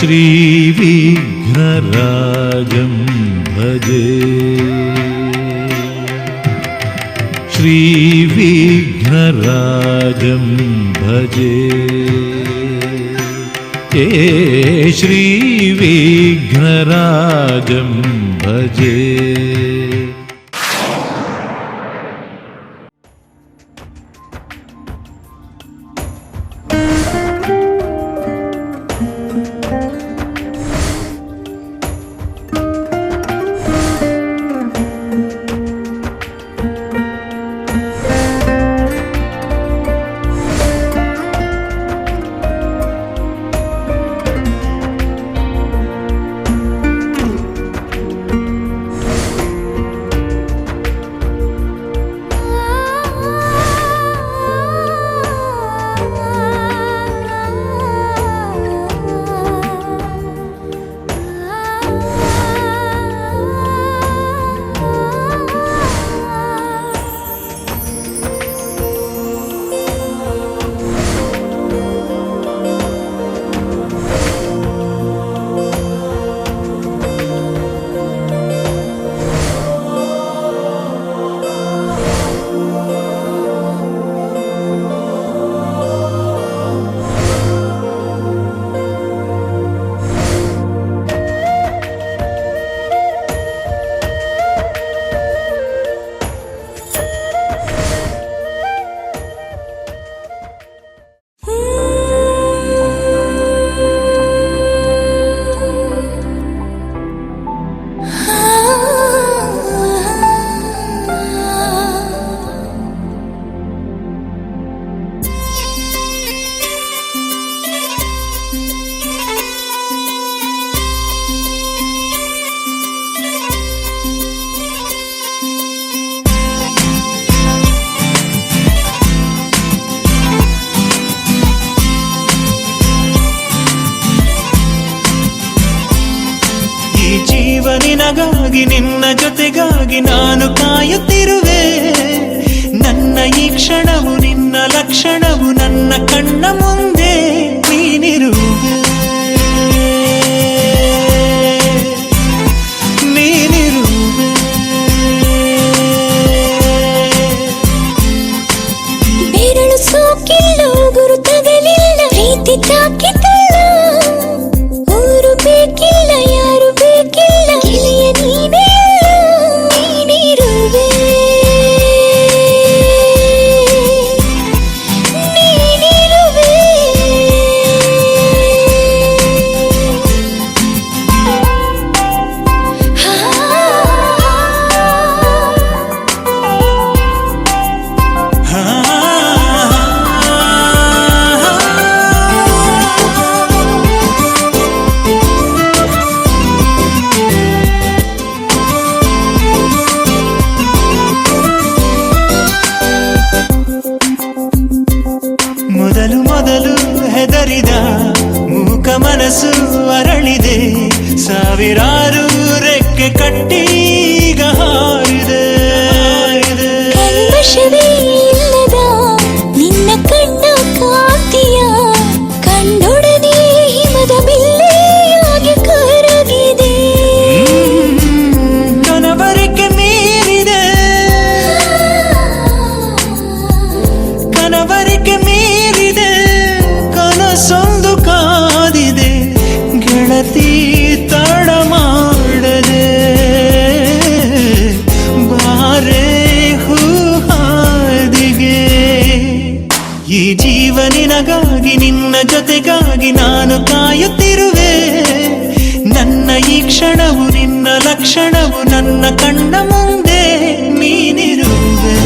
श्रीविघ्नराजं भजे श्रीविघ्नराजं भजे श्रीविघ्नराजं भजे। ನಿನಗಾಗಿ ನಿನ್ನ ಜೊತೆಗಾಗಿ ನಾನು ಕಾಯುತ್ತಿರುವೆ. ನನ್ನ ಈ ಕ್ಷಣವು ನಿನ್ನ ಲಕ್ಷಣವು ನನ್ನ ಕಣ್ಣ ಮುಂದೆ ನೀನಿರುವೆ. ಬೆರಳು ಸೋಕಿಲ್ಲ ಗುರುತಗಳಿಲ್ಲ ಪ್ರೀತಿ ತಾಕಿತಲ್ಲ. ಊರು ಬೇಕಿಲ್ಲ ಯಾರು ಬೇಕಿಲ್ಲ ಗೆಳೆಯ ನೀನೇ ನೀನಿರುವೆ. ಮೊದಲು ಮೊದಲು ಹೆದರಿದ ಮೂಕ ಮನಸ್ಸು ಅರಳಿದೆ. ಸಾವಿರಾರು ರೆಕ್ಕೆ ಕಟ್ಟೀಗ ಹಾರಿದೆ. ಕಲ್ಮಶವೇ ಇಲ್ಲದ ನಿನ್ನ ಕಣ್ಣ ಕಾಂತಿಯ ಕಂಡೊಡನೆ ಹಿಮದ ಬಿಲ್ಲೆಯಾಗಿ ಕರಗಿದೆ. ಕನವರಿಕೆ ಮೀರಿದೆ ಕನವರಿಕೆ ಮೀರಿದೆ ಕನಸೊಂದು ಕಾದಿದೆ. ಗೆಳತಿ ತಡ ಮಾಡದೆ ಬಾರೆ ಹೂಹಾದಿಗೆ. ಈ ಜೀವ ನಿನಗಾಗಿ ನಿನ್ನ ಜೊತೆಗಾಗಿ ನಾನು ಕಾಯುತ್ತಿರುವೆ. ನನ್ನ ಈ ಕ್ಷಣವು ನಿನ್ನ ಲಕ್ಷಣವು ನನ್ನ ಕಣ್ಣ ಮುಂದೆ ನೀನಿರುವೆ.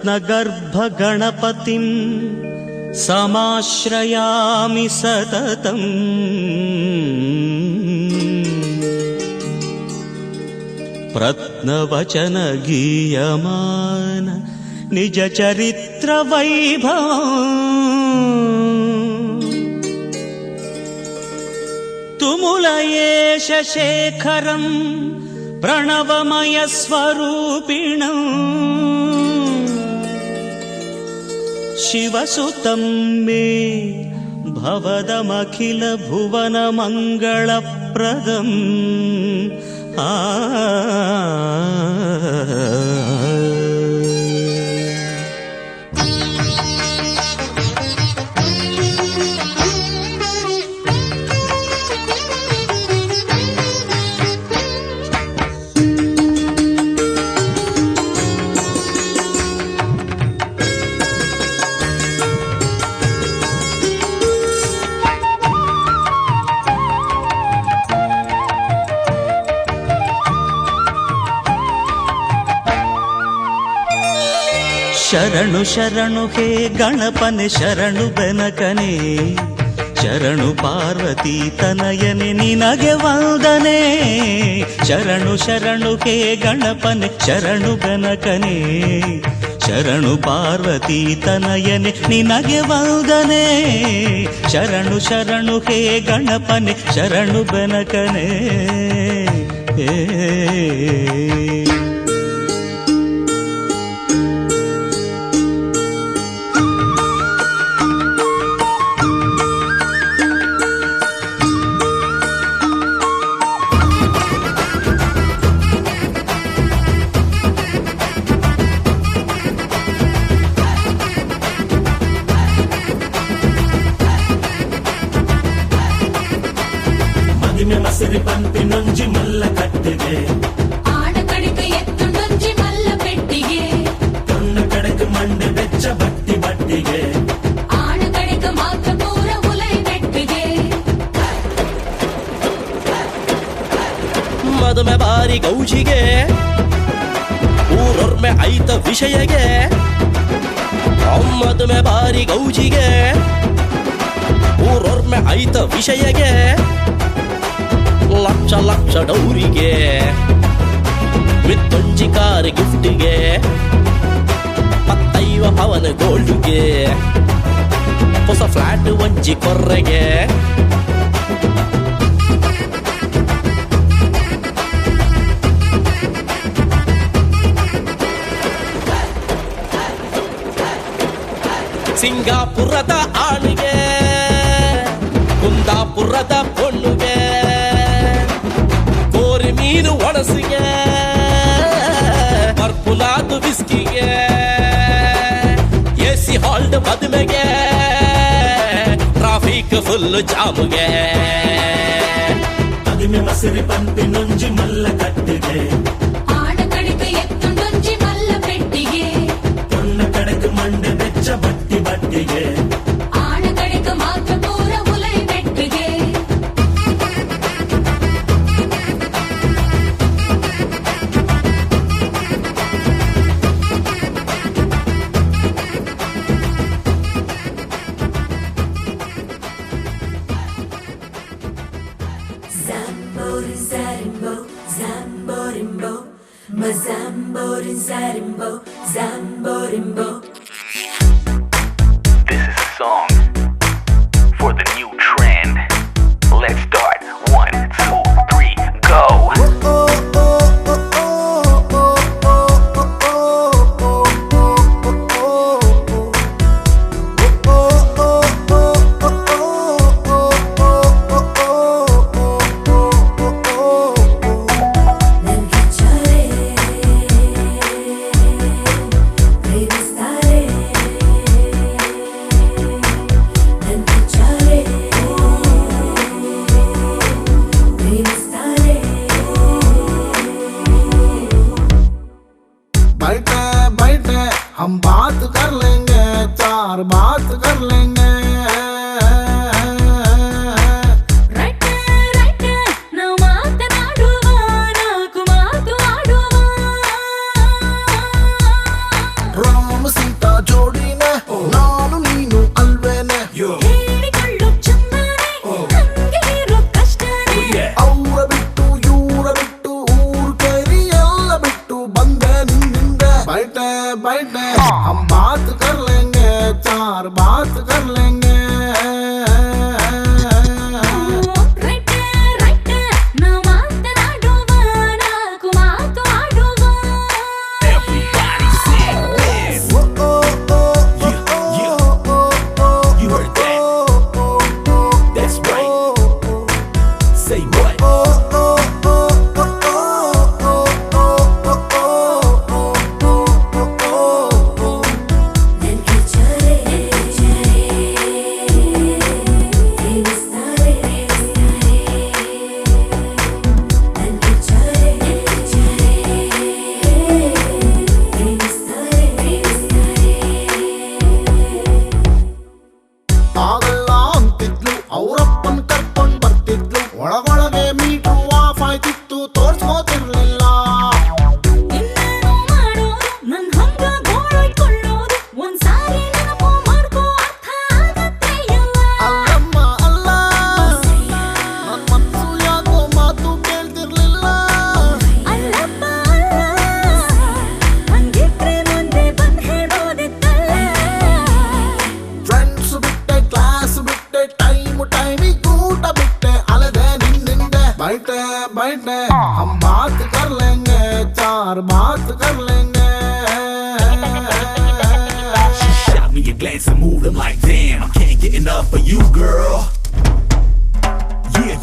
रत्नगर्भगणपतिं समाश्रयामि सततम् प्रत्नवचन गीयमान निज चरित्र वैभवम् तुमुलयेश शेखरं प्रणवमय स्वरूपिणं शिवसुतं मे भवदमखिल भुवन मंगलप्रदम् ಶರಣು ಶರಣು ಹೇ ಗಣಪನೆ ಶರಣು ಬೆನಕನೆ ಶರಣು ಪಾರ್ವತಿ ತನಯನೆ ನಿನಗೆ ವಂದನೆ ಶರಣು ಶರಣು ಹೇ ಗಣಪನೆ ಶರಣು ಬೆನಕನೆ ಶರಣು ಪಾರ್ವತಿ ತನಯನೆ ನಿನಗೆ ವಂದನೆ ಶರಣು ಶರಣು ಹೇ ಗಣಪನೆ ಶರಣು ಬೆನಕನೆ ಮಸಿರಿ ಪಂಪಿ ನೊಂಜಿ ಮಲ್ಲ ಕಟ್ಟಿಗೆ ಆಡ ಕಡಿಕ ಎತ್ತು ನೊಂಜಿ ಮಲ್ಲ ಪೆಟ್ಟಿಗೆ ತೊನ್ನ ಕಡಕ ಮಂಡೆ ಬೆಚ್ಚ ಬಟ್ಟಿ ಬಟ್ಟಿಗೆ ಆಡ ಕಡಿಕ ಮಾತ್ರ ಪೂರ ಉಲೈ ಪೆಟ್ಟಿಗೆ ಮದುವೆ ಬಾರಿ ಗೌಜಿಗೆ ಊರೊರ್ಮೆ ಐತ ವಿಷಯಗೆ ಮದುವೆ ಬಾರಿ ಗೌಜಿಗೆ ಊರೊರ್ಮೆ ಐತ ವಿಷಯಗೆ ಲಕ್ಷ ಲಕ್ಷ ಡೌರಿಗೆ ಮಿತ್ತೊಂಜಿ ಕಾರ್ ಗಿಫ್ಟಿಗೆ ಮತ್ತೈವ ಪವನ ಗೋಲ್ಡ್ಗೆ ಹೊಸ ಫ್ಲಾಟ್ ಒಂಜಿ ಕೊರ್ರೆಗೆ ಸಿಂಗಾಪುರದ ಆಣಿಗೆ ಕುಂದಾಪುರದ ಪೊಣ್ಣುಗೆ ಕೋರಿ ಮೀನು ಒಣಸಿಗೆ ಪರ್ಪುಲಾದು ಬಿಸ್ಕಿಗೆ ಎಸಿ ಹಾಲ್ಡ್ ಮದುವೆಗೆ ಟ್ರಾಫಿಕ್ ಫುಲ್ ಜಾಮ್ಗೆ ಮದುವೆ ಮಸಿರಿ ಪಂಪಿ ನೊಂಜಿ ಮಲ್ಲ ಕಟ್ಟಿಗೆ ಆಡ ಕಡಿಕ ಎತ್ತು ನೊಂಜಿ ಮಲ್ಲ ಪೆಟ್ಟಿಗೆ ತೊನ್ನ ಕಡಕ ಮಂಡೆ ಬೆಚ್ಚ ಬಟ್ಟಿ ಬಟ್ಟಿಗೆ ಆಡ ಕಡಿಕ ಮಾತ್ರ ಪೂರ ಉಲೈ ಪೆಟ್ಟಿಗೆ Zamborin zarimbo, zamborimbo, mazamborin zarimbo, zamborimbo. This is a song for the new trend. Let's start. 1, 2, 3, go. Nel हम बात कर लेंगे, चार बात कर लेंगे. ನಾವು ಮಾತನಾಡುವ ನಾಲ್ಕು ಮಾತು ಆಡುವ रोम से बात कर लेंगे ರೈಟ್ ರೈಟ್ ನಾ ಮಾತನಾಡುವ ನಾಲ್ಕು ಮಾತು ಆಡುವ Everybody sing this. You heard that? That's right. Say what? 난 그철에 재밌어래 난 그철에 ಆಗಲ್ಲ ಅಂತಿದ್ಲು ಅವರಪ್ಪನ್ ಕರ್ಕೊಂಡ್ ಬರ್ತಿದ್ಲು ಒಳಗೊಳಗೆ ಮೀಟ್ರು ಆಫ್ ಆಯ್ತಿತ್ತು ತೋರ್ಸ್ಕೋತಿರ್ಲಿಲ್ಲ ಇನ್ನೇನು ಮಾಡೋದು ನನ್ ಹಂಗ ಗೋಳೈಕೊಳ್ಳೋದು ಒಂದ್ಸಾರಿ ನೆನಪು ಮಾಡ್ಕೋ ಅರ್ಥ ಆಗತ್ತೆ ಎಲ್ಲ ಅಲ್ಲಮ್ಮ ಅಲ್ಲ ನನ್ ಮನ್ಸು ಯಾಕೋ ಮಾತು ಕೇಳ್ತಿರ್ಲಿಲ್ಲ ಅಲ್ಲಪ್ಪ ಅಲ್ಲ ಹಂಗಿದ್ರೆ ಮುಂದೆ ಬಂದ್ ಹೇಳೋದಿತ್ತಲ್ಲ ಫ್ರೆಂಡ್ಸ್ ಬಿಟ್ಟೆ ಕ್ಲಾಸ್ ಬಿಟ್ಟೆ ಟೈಮಿಗೆ ಊಟ ಬಿಟ್ಟೆ ಅಲ್ಲದೆ ನಿನ್ನಿಂದೆ बैठे बैठे हम बात कर लेंगे चार बात कर लेंगे Shot me a glance and moved him like damn. I can't get enough of you, girl.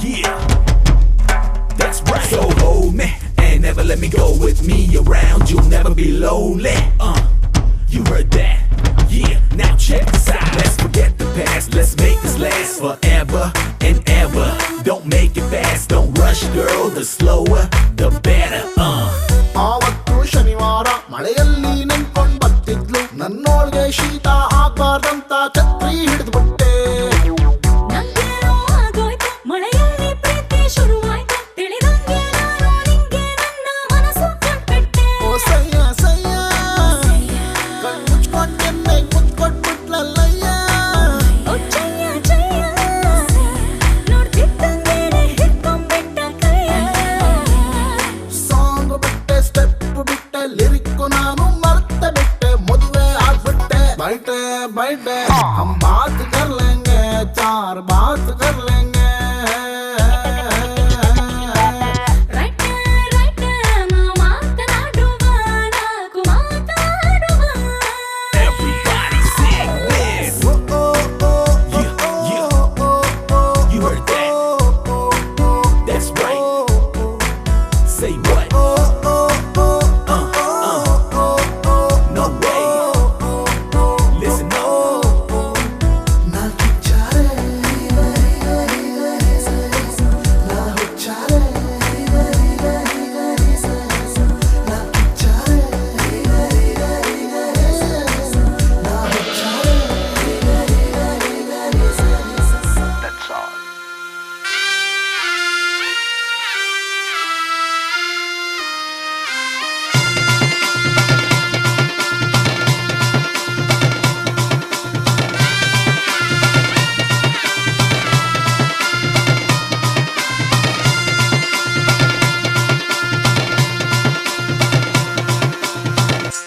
Yeah. That's right. So hold me and never let me go. With me around, you'll never be lonely. You heard that? Yeah. Now check this out. Let's forget the past. Let's make this last forever and ever. Don't make it fast. Don't rush, girl. The slower, the better. ಆವತ್ತು ಶನಿವಾರ ಮಳೆಯಲ್ಲಿ ನೆನ್ಕೊಂಡ್ ಬರ್ತಿದ್ಲು ನನ್ನೋಳ್ಗೆ ಶೀತ ಆಗ್ಬಾರ್ದಂತ ಛತ್ರಿ ಹಿಡಿದ್ಬಿಟ್ಟೆ ನಂಗೇನೋ ಆಗೋಯ್ತು ಮಳೆಯಲ್ಲಿ ಪ್ರೀತಿ ಶುರುವಾಯ್ತು ತಿಳಿದಂಗೆ ನಾನು ನಿಂಗೆ ನನ್ನ ಮನಸ್ಸು ಕೊಟ್ಬಿಟ್ಟೆ ಓ ಸಯ್ಯ ಸಯ್ಯ ಕಣ್ ಮುಚ್ಕೊಂಡ್ ಎಮ್ಮೆ ಮುತ್ಕೊಟ್ಬಿಟ್ಲಲ್ಲಯ್ಯ ಓ ಚಯ್ಯ ಚಯ್ಯ ನೋಡ್ತಿದ್ದಂಗೆನೆ ಹಿಡ್ಕೊಂಡ್ಬಿಟ್ಟ ಕೈಯ ಸಾಂಗ್ ಬಿಟ್ಟೆ ಸ್ಟೆಪ್ ಬಿಟ್ಟೆ ಲಿರಿಕ್ಕು ನಾನು ಮರ್ತೆ ಬಿಟ್ಟೆ ಮದುವೆ ಆಗ್ಬಿಟ್ಟೆ बैठे बैठे हम बात कर लेंगे चार बात कर लेंगे ರೈಟ್ ರೈಟ್ ನಾ ಮಾತನಾಡುವ ನಾಲ್ಕು ಮಾತಾಡುವ Everybody sing this. Yeah. You heard that? That's right. Say what? No way. Listen up. ना किचारे ना हुचारे ना किचारे ना हुचारे That's all.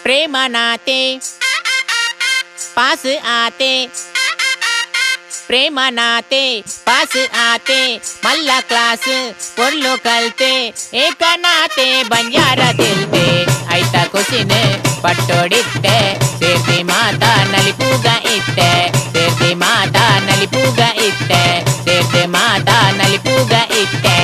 प्रेम नाते पास आते प्रेम नाते पास आते मल्ला क्लास పొర్లు కల్తే ఏకనాతే బంజార దిల్తే ಐತ ಕುಸಿನ ಪಟ್ಟೋಡಿತ್ತೆ ಸೇರ್ತಿ ಮಾತಾ ನಲಿಪೂಗ ಇತ್ತೆ ಸೇರ್ತಿ ಮಾತಾ ನಲಿಪೂಗ ಇತ್ತೆ ಸೇರ್ತಿ ಮಾತಾ ನಲಿಪೂಗ ಇತ್ತೆ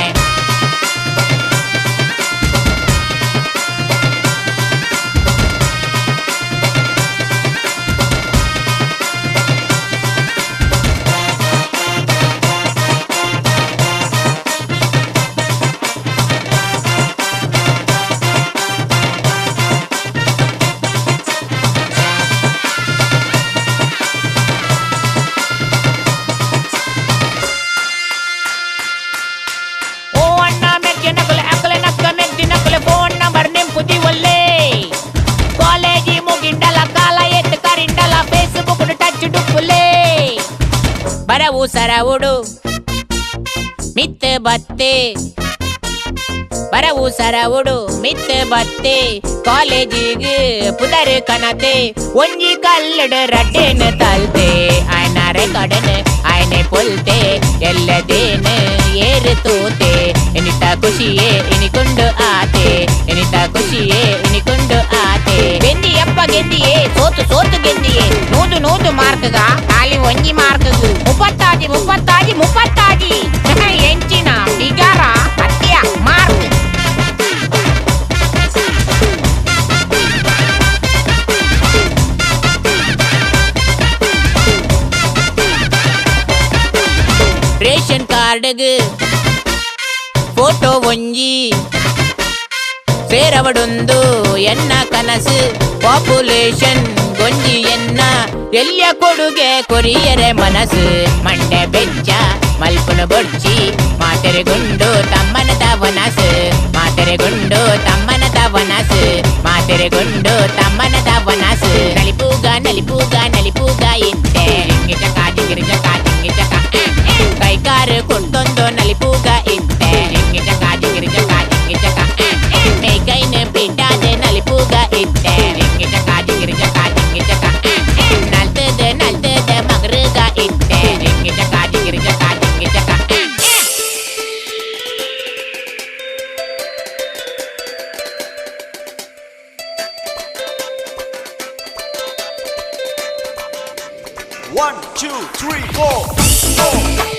ಬರವು ಸರವುಡು ಮಿತ್ ಬತ್ತೆ ಬರವು ಸರವುಡು ಮಿತ್ ಬತ್ತೆ ಕಾಲೇಜಿಗೆ ಪುದರ್ ಕನತೆ ಒಂಜಿ ಕಲ್ಲಡ ರಡ್ಡೆನ ತಲ್ತೆ ಆಯ್ನ ಬೊಲ್ತೆ ಎಲ್ಲದೇನು ಏರು ತೂತೆ ಎನಿತ ಖುಷಿಯೇ ಎನಿಕೊಂಡು ಆತೆ ಎನಿತ ಖುಷಿಯೇ ಎನಿಕೊಂಡು ಆತೆ ಗೆಂದಿಯಪ್ಪ ಗೆಂದಿಯೇ ಸೋತು ಸೋತು ಗೆಂದಿಯೇ ನೂದು ನೂದು ಮಾರ್ಕಗ ಖಾಲಿ ಒಂಜಿ ಮಾರ್ಕಗು ಮುಪ್ಪತ್ತಾಜಿ ಮುಪ್ಪತ್ತಾಜಿ ಮುಪ್ಪತ್ತಾಜಿ ಎಂಚಿನ ಬಿಗಾರ ಹತ್ಯ ಮಾರ್ಕ್ ರೇಷನ್ ಕಾರ್ಡ್ಗ್ ಫೋಟೋ ಒಂಜಿ ಸೇರವಡೊಂದು ಎನ್ನ ಕನಸು ಪಾಪ್ಯುಲೇಷನ್ ಗೊಂಜಿ ಎನ್ನ ಎಲ್ಯ ಕೊಡುಗೆ ಕೊರಿಯರೆ ಮನಸ್ಸು ಮಂಡೆ ಬೆಚ್ಚ ಮಲ್ಪುನ ಬೊಡ್ಚಿ ಮಾತೆರೆಗುಂಡು ತಮ್ಮನದ ವನಸು ಮಾತೆರೆಗುಂಡು ತಮ್ಮನದ ವನಸು ಮಾತೆರೆಗುಂಡು ತಮ್ಮನದ ವನಸು ನಲಿಪೂಗ ನಲಿಪೂಗ ನಲಿಪೂಗ ಇತ್ತೆ ಜಿಂಗಿಚಕ ಜಿಂಗಿರಿಚಕ ಜಿಂಗಿಚಕ ಕೈಕಾರು ಕೊಟ್ಟೊಂದು ನಲಿಪೂಗ ಇತ್ತೆ ಜಿಂಗಿಚಕ ಜಿಂಗಿರಿಚಕ ಜಿಂಗಿಚಕ ಮೇಕೈನ ಬಿಟ್ಟಾದೆ ನಲಿಪೂಗ ಇತ್ತೆ ಜಿಂಗಿಚಕ ಜಿಂಗಿರಿಚಕ ಜಿಂಗಿಚಕ ನಲ್ತದ ನಲ್ತದ ಮಗರುಗ ಇತ್ತೆ ಜಿಂಗಿಚಕ ಜಿಂಗಿರಿಚಕ ಜಿಂಗಿಚಕ One, two, three, four.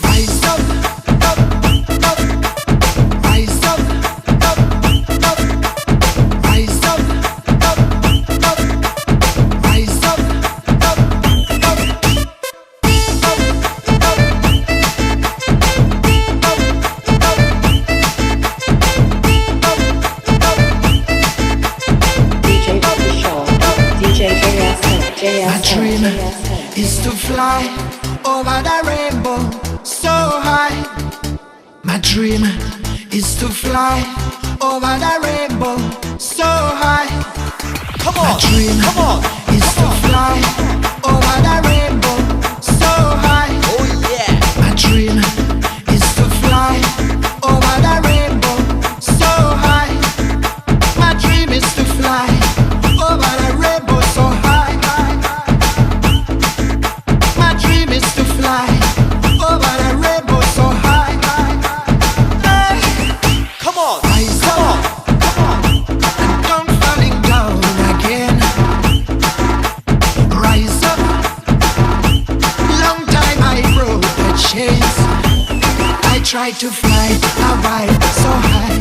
Rise up, rise up, rise up, rise up. My dream is to fly over the rainbow so high. My dream is to fly over the rainbow so high. Come My on, dream come on. is to fly over the rainbow so high. Oh yeah. My dream is to fly over the rainbow so high. My dream is to fly over the rainbow so high. My dream is to fly over the rainbow so high. Come on. Rise up and come falling down again. Rise up. Long time I broke the chains. I tried to fly a ride so high,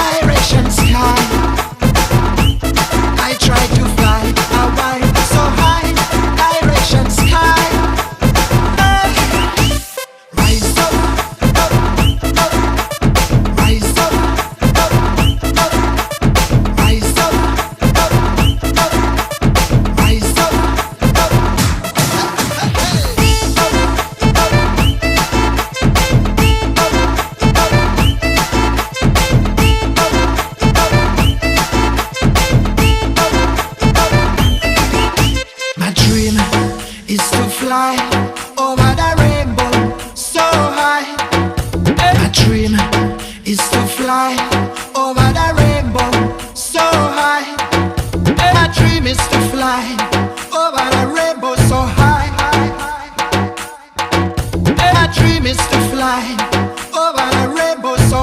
direction sky. I tried to fly a ride so high, direction sky. Rise up, rise up, rise up, rise up. My dream is to fly over the rainbow so high. My dream is to fly over the rainbow so high. My dream is to fly over the rainbow so high. My dream is to fly over the rainbow so